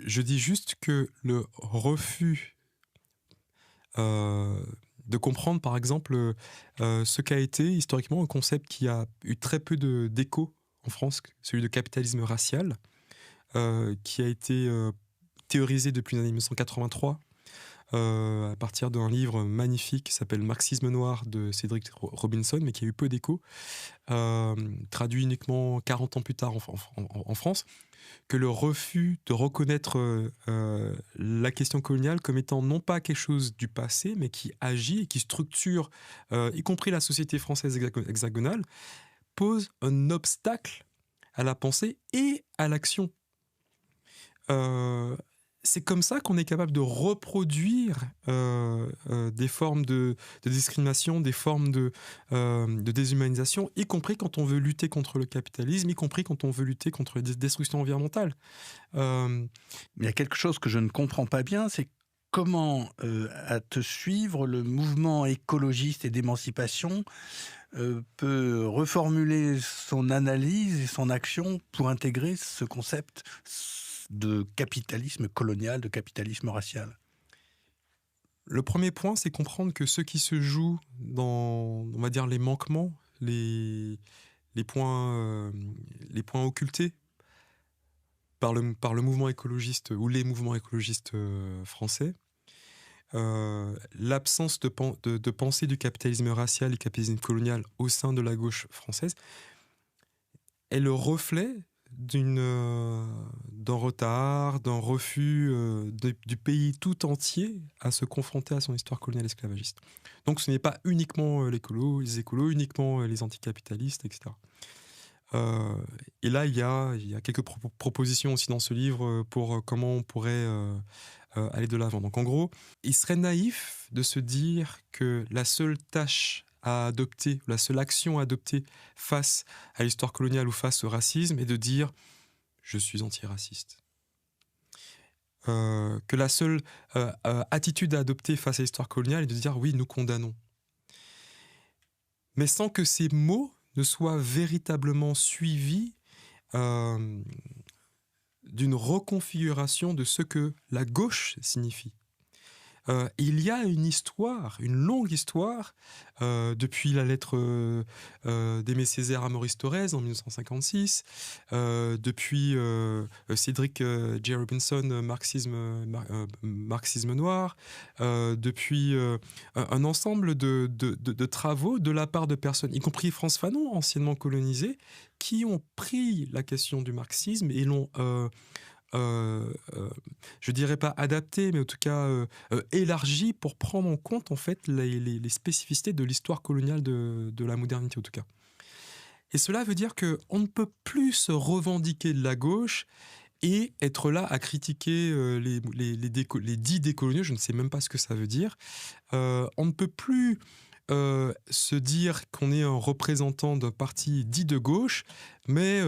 Je dis juste que le refus de comprendre, par exemple, ce qu'a été historiquement un concept qui a eu très peu d'écho en France, celui de capitalisme racial, qui a été théorisé depuis les années 1983 à partir d'un livre magnifique qui s'appelle Marxisme noir de Cédric Robinson, mais qui a eu peu d'écho, traduit uniquement 40 ans plus tard en France, que le refus de reconnaître la question coloniale comme étant non pas quelque chose du passé, mais qui agit et qui structure, y compris la société française hexagonale, pose un obstacle à la pensée et à l'action. C'est comme ça qu'on est capable de reproduire des formes de discrimination, des formes de déshumanisation, y compris quand on veut lutter contre le capitalisme, y compris quand on veut lutter contre les destructions environnementales. Mais il y a quelque chose que je ne comprends pas bien, c'est comment, à te suivre, le mouvement écologiste et d'émancipation peut reformuler son analyse et son action pour intégrer ce concept de capitalisme colonial, de capitalisme racial. Le premier point, c'est comprendre que ce qui se joue dans, on va dire, les manquements, les points occultés par le mouvement écologiste ou les mouvements écologistes français, l'absence de pensée du capitalisme racial et capitalisme colonial au sein de la gauche française est le reflet d'un retard, d'un refus du pays tout entier à se confronter à son histoire coloniale esclavagiste. Donc ce n'est pas uniquement les écolos, uniquement les anticapitalistes, etc. Et là, il y a quelques propositions aussi dans ce livre pour comment on pourrait aller de l'avant. Donc en gros, il serait naïf de se dire que la seule tâche à adopter, la seule action à adopter face à l'histoire coloniale ou face au racisme est de dire « je suis antiraciste ». Que la seule attitude à adopter face à l'histoire coloniale est de dire « oui, nous condamnons ». Mais sans que ces mots ne soient véritablement suivis d'une reconfiguration de ce que la gauche signifie. Il y a une histoire, une longue histoire, depuis la lettre d'Aimé Césaire à Maurice Thorez en 1956, depuis Cédric J. Robinson, Marxisme noir, depuis un ensemble de travaux de la part de personnes, y compris Frantz Fanon, anciennement colonisé, qui ont pris la question du marxisme et l'ont je dirais pas adapté, mais en tout cas élargi pour prendre en compte en fait les spécificités de l'histoire coloniale de la modernité en tout cas. Et cela veut dire qu'on ne peut plus se revendiquer de la gauche et être là à critiquer les dits décoloniaux, je ne sais même pas ce que ça veut dire. On ne peut plus se dire qu'on est un représentant d'un parti dit de gauche, mais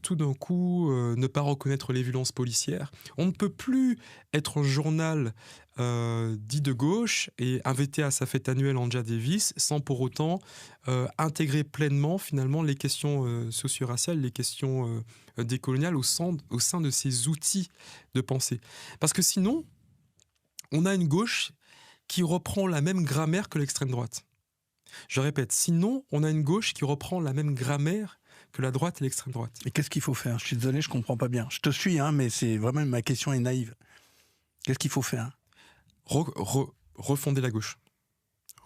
tout d'un coup ne pas reconnaître les violences policières. On ne peut plus être un journal dit de gauche et invité à sa fête annuelle Angela Davis sans pour autant intégrer pleinement finalement les questions socio-raciales, les questions décoloniales au sein de ces outils de pensée. Parce que sinon, on a une gauche qui reprend la même grammaire que l'extrême droite. Je répète, sinon, on a une gauche qui reprend la même grammaire que la droite et l'extrême droite. Et qu'est-ce qu'il faut faire ? Je suis désolé, je comprends pas bien. Je te suis, hein, mais c'est vraiment, ma question est naïve. Qu'est-ce qu'il faut faire ? Refonder la gauche.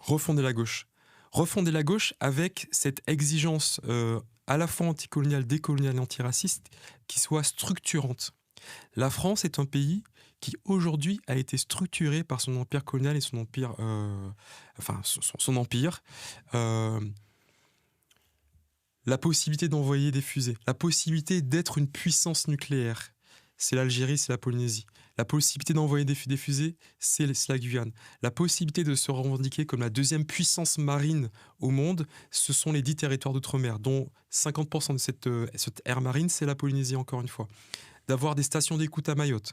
Refonder la gauche. Refonder la gauche avec cette exigence à la fois anticoloniale, décoloniale et antiraciste qui soit structurante. La France est un pays qui aujourd'hui a été structuré par son empire colonial et son empire, son empire. La possibilité d'envoyer des fusées, la possibilité d'être une puissance nucléaire, c'est l'Algérie, c'est la Polynésie. La possibilité d'envoyer des fusées, c'est la Guyane. La possibilité de se revendiquer comme la deuxième puissance marine au monde, ce sont les 10 territoires d'outre-mer, dont 50% de cette aire marine, c'est la Polynésie, encore une fois. D'avoir des stations d'écoute à Mayotte,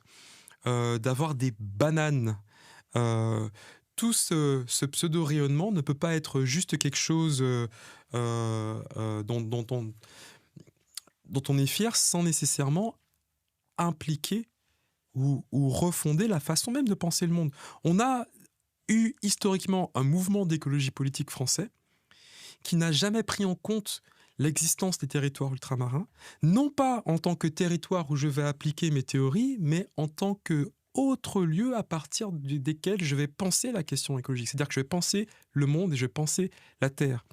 d'avoir des bananes. Tout ce pseudo-rayonnement ne peut pas être juste quelque chose dont on est fier sans nécessairement impliquer ou refonder la façon même de penser le monde. On a eu historiquement un mouvement d'écologie politique français qui n'a jamais pris en compte l'existence des territoires ultramarins, non pas en tant que territoire où je vais appliquer mes théories, mais en tant que autre lieu à partir desquels je vais penser la question écologique. C'est-à-dire que je vais penser le monde et je vais penser la Terre.